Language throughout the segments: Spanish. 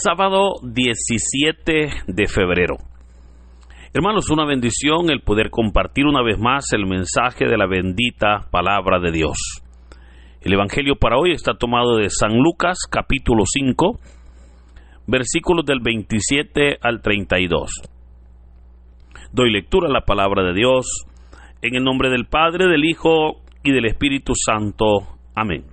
Sábado 17 de febrero. Hermanos, una bendición el poder compartir una vez más el mensaje de la bendita palabra de Dios. El evangelio para hoy está tomado de San Lucas, capítulo 5, versículos del 27 al 32. Doy lectura a la palabra de Dios en el nombre del Padre, del Hijo y del Espíritu Santo. Amén.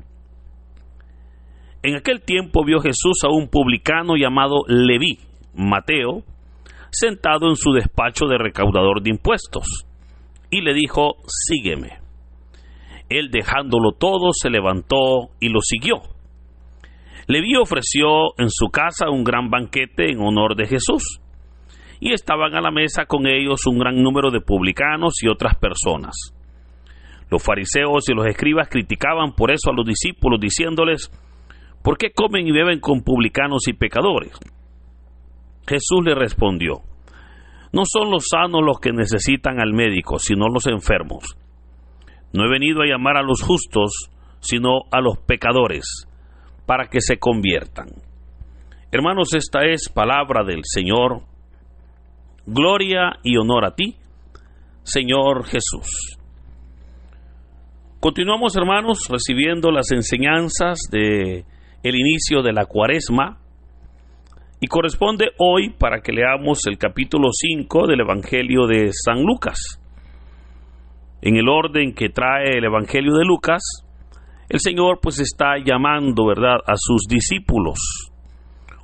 En aquel tiempo vio Jesús a un publicano llamado Leví, Mateo, sentado en su despacho de recaudador de impuestos, y le dijo: sígueme. Él, dejándolo todo, se levantó y lo siguió. Leví ofreció en su casa un gran banquete en honor de Jesús, y estaban a la mesa con ellos un gran número de publicanos y otras personas. Los fariseos y los escribas criticaban por eso a los discípulos, diciéndoles: ¿por qué comen y beben con publicanos y pecadores? Jesús le respondió: no son los sanos los que necesitan al médico, sino los enfermos. No he venido a llamar a los justos, sino a los pecadores, para que se conviertan. Hermanos, esta es palabra del Señor. Gloria y honor a ti, Señor Jesús. Continuamos, hermanos, recibiendo las enseñanzas de el inicio de la Cuaresma, y corresponde hoy para que leamos el capítulo 5 del Evangelio de San Lucas. En el orden que trae el Evangelio de Lucas, el Señor pues está llamando, ¿verdad?, a sus discípulos.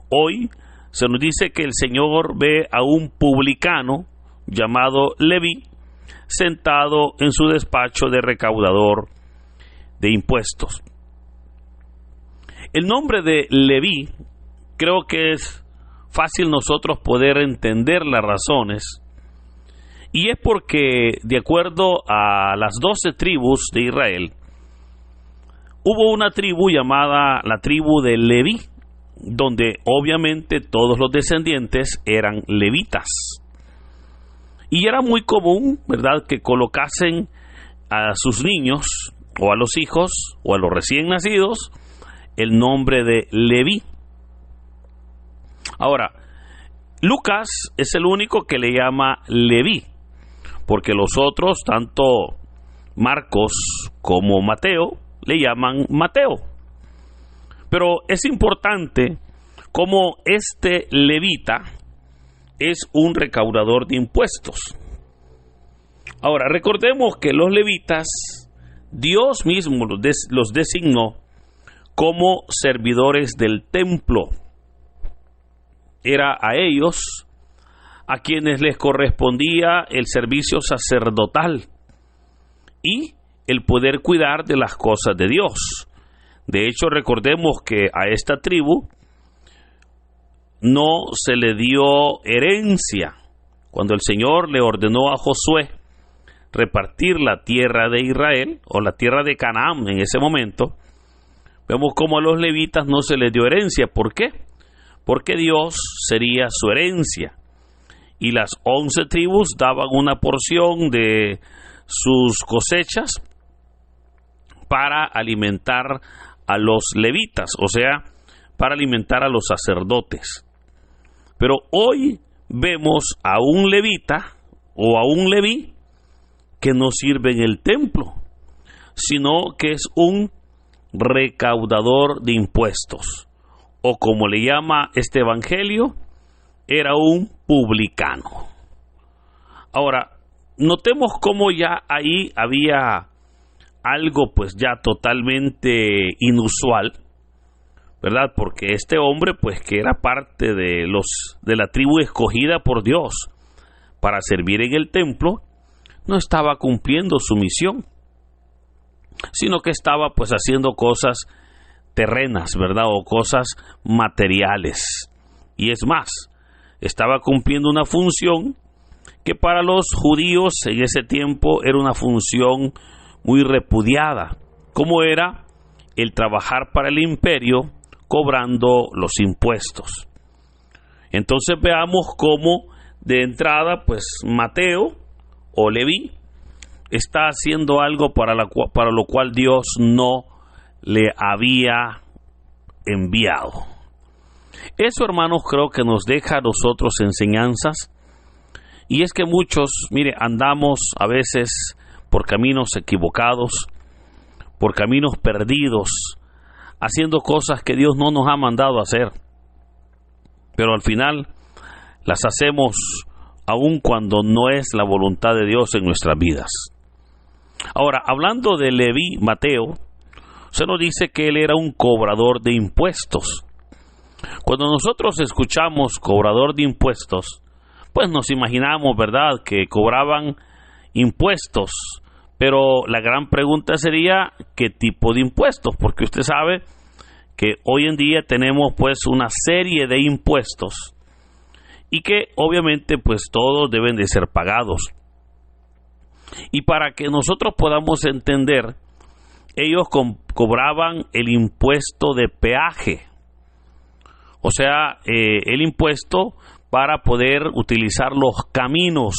Hoy se nos dice que el Señor ve a un publicano llamado Leví sentado en su despacho de recaudador de impuestos. El nombre de Leví, creo que es fácil nosotros poder entender las razones, y es porque, de acuerdo a las 12 tribus de Israel, hubo una tribu llamada la tribu de Leví, donde obviamente todos los descendientes eran levitas. Y era muy común, ¿verdad?, que colocasen a sus niños, o a los hijos, o a los recién nacidos, el nombre de Leví. Ahora, Lucas es el único que le llama Leví, porque los otros, tanto Marcos como Mateo, le llaman Mateo. Pero es importante cómo este levita es un recaudador de impuestos. Ahora, recordemos que los levitas, Dios mismo los designó como servidores del templo. Era a ellos a quienes les correspondía el servicio sacerdotal y el poder cuidar de las cosas de Dios. De hecho, recordemos que a esta tribu no se le dio herencia. Cuando el Señor le ordenó a Josué repartir la tierra de Israel, o la tierra de Canaán en ese momento, vemos como a los levitas no se les dio herencia. ¿Por qué? Porque Dios sería su herencia, y las 11 tribus daban una porción de sus cosechas para alimentar a los levitas, o sea, para alimentar a los sacerdotes. Pero hoy vemos a un levita o a un leví que no sirve en el templo, sino que es un recaudador de impuestos, o como le llama este evangelio, era un publicano. Ahora, notemos cómo ya ahí había algo pues ya totalmente inusual, ¿verdad? Porque este hombre pues que era parte de la tribu escogida por Dios para servir en el templo, no estaba cumpliendo su misión, sino que estaba pues haciendo cosas terrenas, ¿verdad?, o cosas materiales. Y es más, estaba cumpliendo una función que para los judíos en ese tiempo era una función muy repudiada, como era el trabajar para el imperio cobrando los impuestos. Entonces veamos cómo de entrada pues Mateo o Leví está haciendo algo para lo cual Dios no le había enviado. Eso, hermanos, creo que nos deja a nosotros enseñanzas. Y es que muchos, mire, andamos a veces por caminos equivocados, por caminos perdidos, haciendo cosas que Dios no nos ha mandado a hacer. Pero al final las hacemos aun cuando no es la voluntad de Dios en nuestras vidas. Ahora, hablando de Leví, Mateo, se nos dice que él era un cobrador de impuestos. Cuando nosotros escuchamos cobrador de impuestos, pues nos imaginamos, ¿verdad?, que cobraban impuestos. Pero la gran pregunta sería, ¿qué tipo de impuestos? Porque usted sabe que hoy en día tenemos pues una serie de impuestos y que obviamente pues todos deben de ser pagados. Y para que nosotros podamos entender, ellos cobraban el impuesto de peaje, o sea, el impuesto para poder utilizar los caminos.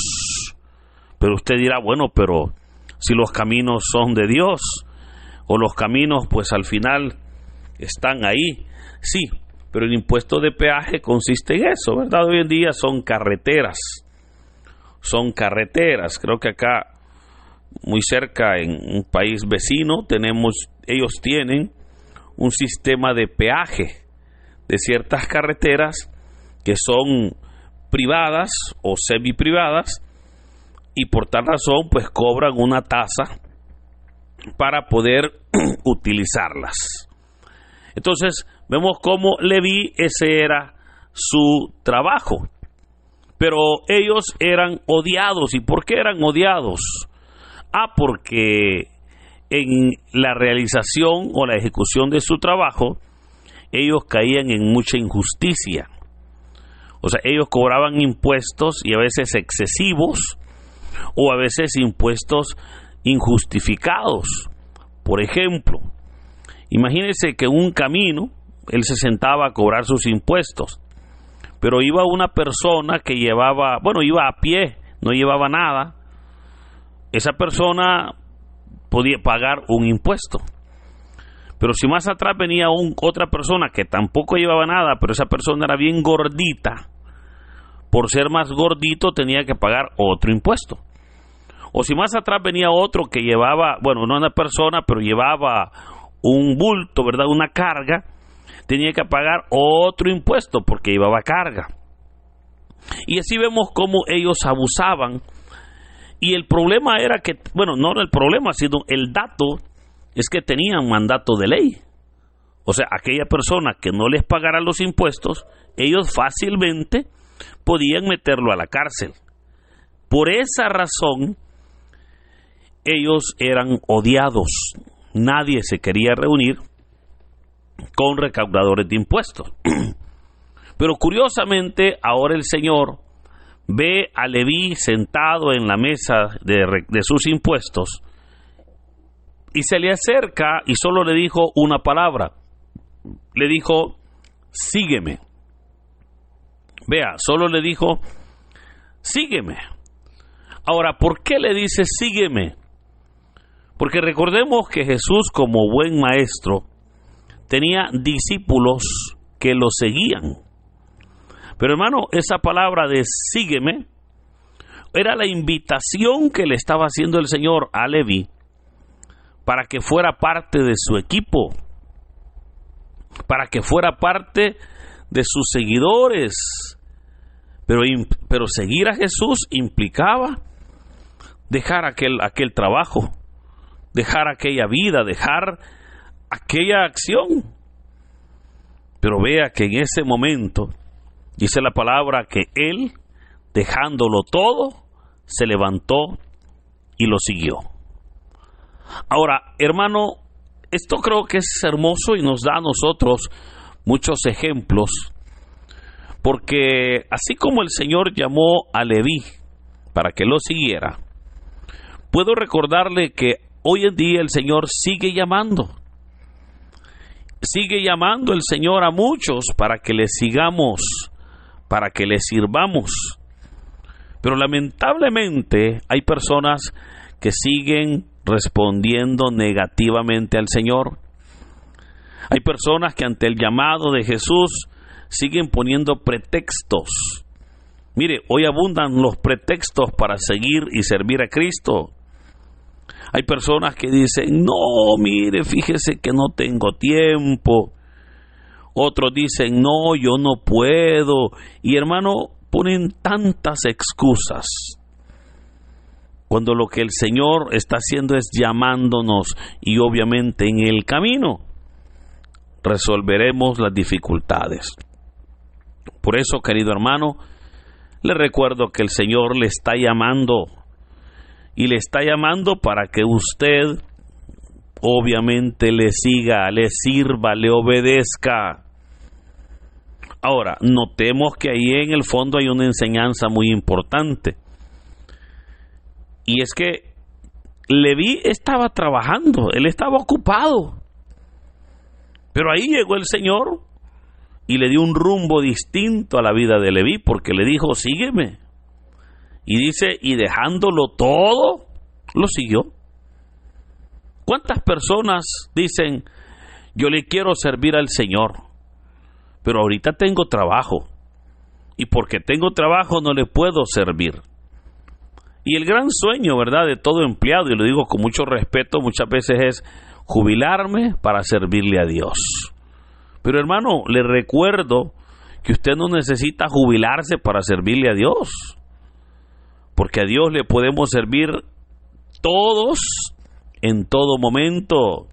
Pero usted dirá, bueno, pero si los caminos son de Dios, o los caminos pues al final están ahí. Sí, pero el impuesto de peaje consiste en eso, ¿verdad? Hoy en día son carreteras. Creo que acá, muy cerca, en un país vecino, ellos tienen un sistema de peaje de ciertas carreteras que son privadas o semiprivadas, y por tal razón pues cobran una tasa para poder utilizarlas. Entonces vemos cómo Leví, ese era su trabajo, pero ellos eran odiados. ¿Y por qué eran odiados? Porque en la realización o la ejecución de su trabajo ellos caían en mucha injusticia. O sea, ellos cobraban impuestos, y a veces excesivos, o a veces impuestos injustificados. Por ejemplo, imagínense que en un camino él se sentaba a cobrar sus impuestos, pero iba una persona que iba a pie, no llevaba nada. Esa persona podía pagar un impuesto. Pero si más atrás venía otra persona que tampoco llevaba nada, pero esa persona era bien gordita, por ser más gordito tenía que pagar otro impuesto. O si más atrás venía otro que llevaba, no una persona, pero llevaba un bulto, ¿verdad?, una carga, tenía que pagar otro impuesto porque llevaba carga. Y así vemos cómo ellos abusaban. Y el problema era que, no era el problema, sino el dato, es que tenían mandato de ley. O sea, aquella persona que no les pagara los impuestos, ellos fácilmente podían meterlo a la cárcel. Por esa razón, ellos eran odiados. Nadie se quería reunir con recaudadores de impuestos. Pero curiosamente, ahora el Señor ve a Leví sentado en la mesa de sus impuestos, y se le acerca y solo le dijo una palabra. Le dijo, sígueme. Vea, solo le dijo, sígueme. Ahora, ¿por qué le dice sígueme? Porque recordemos que Jesús, como buen maestro, tenía discípulos que lo seguían. Pero hermano, esa palabra de sígueme era la invitación que le estaba haciendo el Señor a Leví para que fuera parte de su equipo, para que fuera parte de sus seguidores. Pero seguir a Jesús implicaba dejar aquel trabajo, dejar aquella vida, dejar aquella acción. Pero vea que en ese momento, dice la palabra, que él, dejándolo todo, se levantó y lo siguió. Ahora, hermano, esto creo que es hermoso y nos da a nosotros muchos ejemplos, porque así como el Señor llamó a Leví para que lo siguiera, puedo recordarle que hoy en día el Señor sigue llamando el Señor a muchos para que le sigamos, para que le sirvamos. Pero lamentablemente hay personas que siguen respondiendo negativamente al Señor. Hay personas que ante el llamado de Jesús siguen poniendo pretextos. Mire, hoy abundan los pretextos para seguir y servir a Cristo. Hay personas que dicen, no, mire, fíjese que no tengo tiempo. Otros dicen, no, yo no puedo. Y hermano, ponen tantas excusas, cuando lo que el Señor está haciendo es llamándonos, y obviamente en el camino resolveremos las dificultades. Por eso, querido hermano, le recuerdo que el Señor le está llamando, y le está llamando para que usted obviamente le siga, le sirva, le obedezca. Ahora, notemos que ahí en el fondo hay una enseñanza muy importante. Y es que Leví estaba trabajando, él estaba ocupado. Pero ahí llegó el Señor y le dio un rumbo distinto a la vida de Leví, porque le dijo, sígueme. Y dice, y dejándolo todo, lo siguió. ¿Cuántas personas dicen, yo le quiero servir al Señor, pero ahorita tengo trabajo, y porque tengo trabajo no le puedo servir? Y el gran sueño, ¿verdad?, de todo empleado, y lo digo con mucho respeto, muchas veces es jubilarme para servirle a Dios. Pero hermano, le recuerdo que usted no necesita jubilarse para servirle a Dios, porque a Dios le podemos servir todos en todo momento.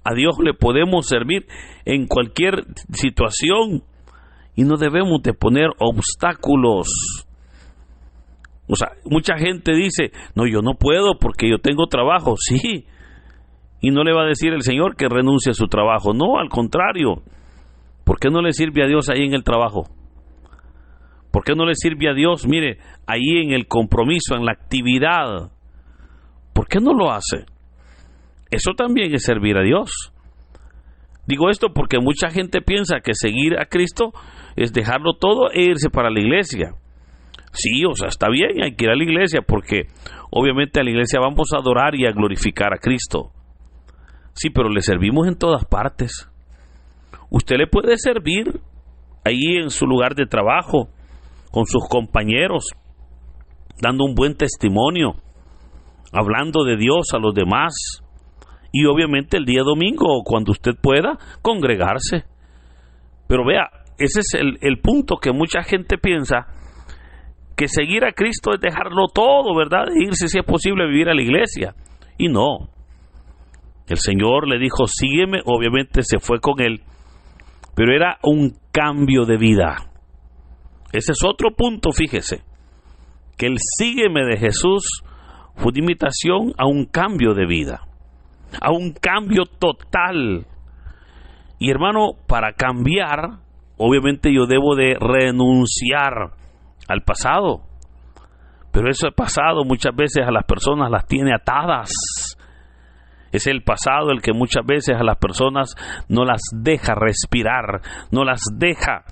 A Dios le podemos servir en cualquier situación y no debemos de poner obstáculos. O sea, mucha gente dice, no, yo no puedo porque yo tengo trabajo. Sí, y no le va a decir el Señor que renuncie a su trabajo. No, al contrario. ¿Por qué no le sirve a Dios ahí en el trabajo? ¿Por qué no le sirve a Dios, mire, ahí en el compromiso, en la actividad? ¿Por qué no lo hace? Eso también es servir a Dios. Digo esto porque mucha gente piensa que seguir a Cristo es dejarlo todo e irse para la iglesia. Sí, o sea, está bien, hay que ir a la iglesia porque obviamente a la iglesia vamos a adorar y a glorificar a Cristo. Sí, pero le servimos en todas partes. Usted le puede servir ahí en su lugar de trabajo, con sus compañeros, dando un buen testimonio, hablando de Dios a los demás, y obviamente el día domingo, cuando usted pueda, congregarse. Pero vea, ese es el punto que mucha gente piensa, que seguir a Cristo es dejarlo todo, ¿verdad? E irse, si es posible, a vivir a la iglesia. Y no. El Señor le dijo, sígueme, obviamente se fue con él, pero era un cambio de vida. Ese es otro punto, fíjese, que el sígueme de Jesús fue una invitación a un cambio de vida, a un cambio total. Y hermano, para cambiar, obviamente yo debo de renunciar al pasado, pero ese pasado muchas veces a las personas las tiene atadas. Es el pasado el que muchas veces a las personas no las deja respirar, no las deja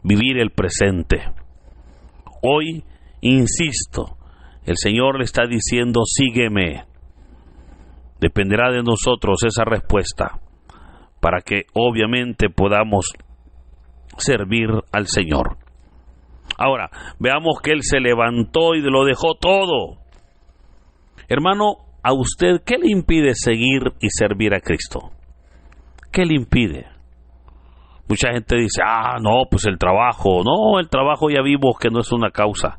vivir el presente. Hoy, insisto, el Señor le está diciendo, sígueme. Dependerá de nosotros esa respuesta para que obviamente podamos servir al Señor. Ahora, veamos que Él se levantó y lo dejó todo. Hermano, ¿a usted qué le impide seguir y servir a Cristo? ¿Qué le impide? Mucha gente dice, no, pues el trabajo. No, el trabajo ya vimos que no es una causa.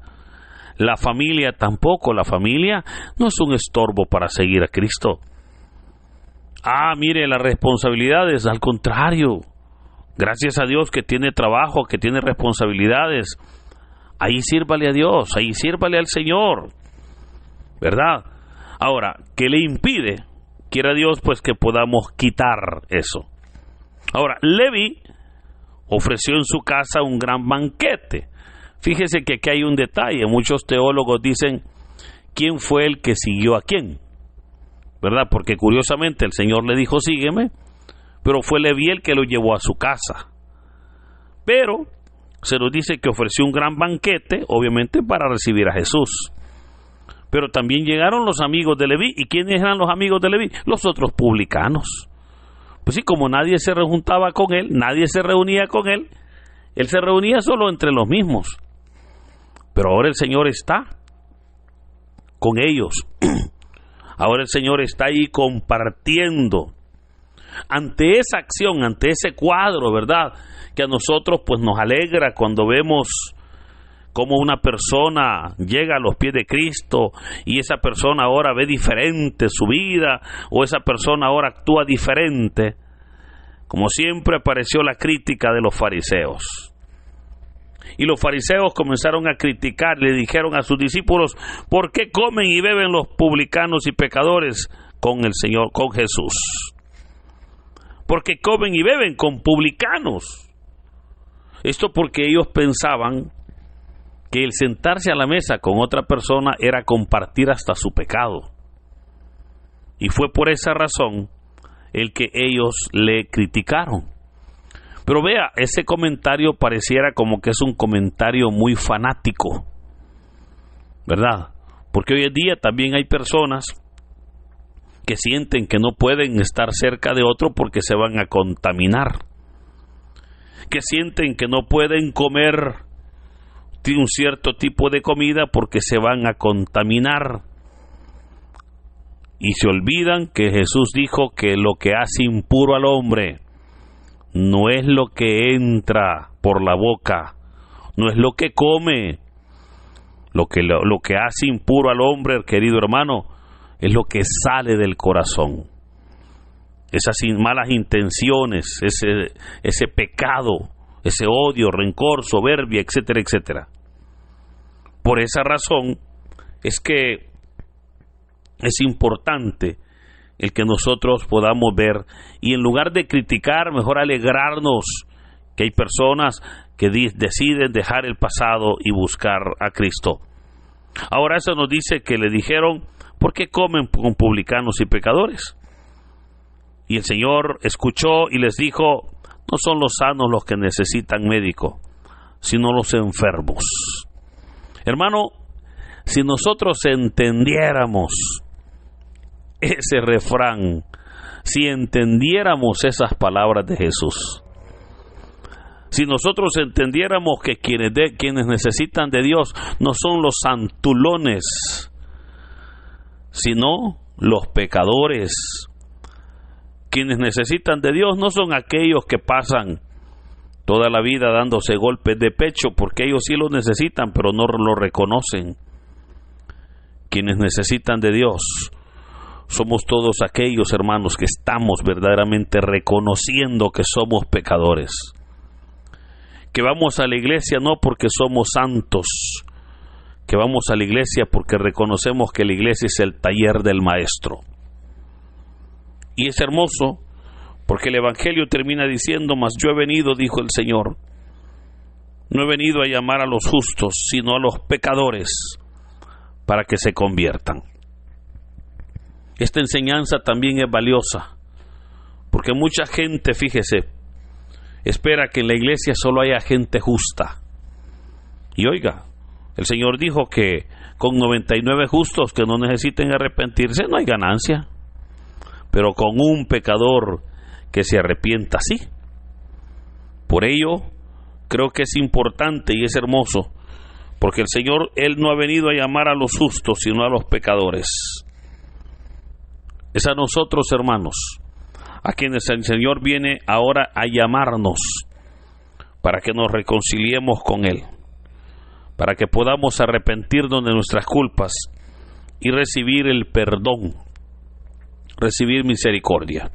La familia tampoco. La familia no es un estorbo para seguir a Cristo. Mire, las responsabilidades, al contrario. Gracias a Dios que tiene trabajo, que tiene responsabilidades. Ahí sírvale a Dios, ahí sírvale al Señor, ¿verdad? Ahora, ¿qué le impide? Quiera Dios pues que podamos quitar eso. Ahora, Leví ofreció en su casa un gran banquete. Fíjese que aquí hay un detalle. Muchos teólogos dicen, ¿quién fue el que siguió a quién? ¿Verdad? Porque curiosamente el Señor le dijo, sígueme, pero fue Leví el que lo llevó a su casa. Pero se nos dice que ofreció un gran banquete, obviamente para recibir a Jesús. Pero también llegaron los amigos de Leví. ¿Y quiénes eran los amigos de Leví? Los otros publicanos. Pues sí, como nadie se juntaba con él, nadie se reunía con él se reunía solo entre los mismos. Pero ahora el Señor está con ellos. Ahora el Señor está ahí compartiendo. Ante esa acción, ante ese cuadro, ¿verdad?, que a nosotros pues nos alegra cuando vemos cómo una persona llega a los pies de Cristo y esa persona ahora ve diferente su vida, o esa persona ahora actúa diferente. Como siempre apareció la crítica de los fariseos. Y los fariseos comenzaron a criticar, le dijeron a sus discípulos: ¿por qué comen y beben los publicanos y pecadores con el Señor, con Jesús? Porque comen y beben con publicanos. Esto porque ellos pensaban que el sentarse a la mesa con otra persona era compartir hasta su pecado. Y fue por esa razón el que ellos le criticaron. Pero vea, ese comentario pareciera como que es un comentario muy fanático, ¿verdad? Porque hoy en día también hay personas que sienten que no pueden estar cerca de otro porque se van a contaminar, que sienten que no pueden comer un cierto tipo de comida porque se van a contaminar, y se olvidan que Jesús dijo que lo que hace impuro al hombre no es lo que entra por la boca, no es lo que come. Lo que hace impuro al hombre, querido hermano, es lo que sale del corazón. Esas malas intenciones, ese pecado, ese odio, rencor, soberbia, etcétera, etcétera. Por esa razón es que es importante el que nosotros podamos ver, y en lugar de criticar, mejor alegrarnos que hay personas que deciden dejar el pasado y buscar a Cristo. Ahora eso nos dice que le dijeron: ¿por qué comen con publicanos y pecadores? Y el Señor escuchó y les dijo: no son los sanos los que necesitan médico, sino los enfermos. Hermano, si nosotros entendiéramos ese refrán, si entendiéramos esas palabras de Jesús, si nosotros entendiéramos que quienes necesitan de Dios no son los santulones, sino los pecadores. Quienes necesitan de Dios no son aquellos que pasan toda la vida dándose golpes de pecho, porque ellos sí lo necesitan, pero no lo reconocen. Quienes necesitan de Dios somos todos aquellos, hermanos, que estamos verdaderamente reconociendo que somos pecadores, que vamos a la iglesia no porque somos santos, que vamos a la iglesia porque reconocemos que la iglesia es el taller del maestro. Y es hermoso porque el Evangelio termina diciendo: mas yo he venido, dijo el Señor, no he venido a llamar a los justos, sino a los pecadores, para que se conviertan. Esta enseñanza también es valiosa, porque mucha gente, fíjese, espera que en la iglesia solo haya gente justa. Y oiga, el Señor dijo que con 99 justos que no necesiten arrepentirse no hay ganancia, pero con un pecador que se arrepienta sí. Por ello, creo que es importante y es hermoso, porque el Señor, Él no ha venido a llamar a los justos, sino a los pecadores. Es a nosotros, hermanos, a quienes el Señor viene ahora a llamarnos para que nos reconciliemos con Él, para que podamos arrepentirnos de nuestras culpas y recibir el perdón, recibir misericordia.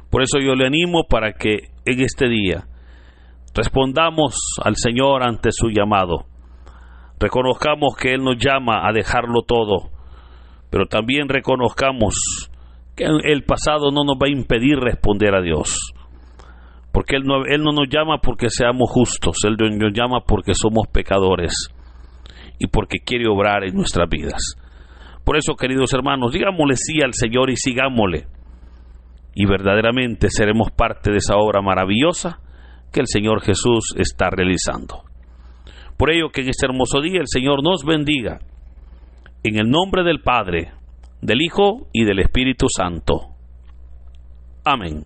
Por eso yo le animo para que en este día respondamos al Señor ante su llamado, reconozcamos que Él nos llama a dejarlo todo, pero también reconozcamos que el pasado no nos va a impedir responder a Dios, porque Él no nos llama porque seamos justos, Él nos llama porque somos pecadores y porque quiere obrar en nuestras vidas. Por eso, queridos hermanos, digámosle sí al Señor y sigámosle, y verdaderamente seremos parte de esa obra maravillosa que el Señor Jesús está realizando. Por ello, que en este hermoso día el Señor nos bendiga, en el nombre del Padre, del Hijo y del Espíritu Santo. Amén.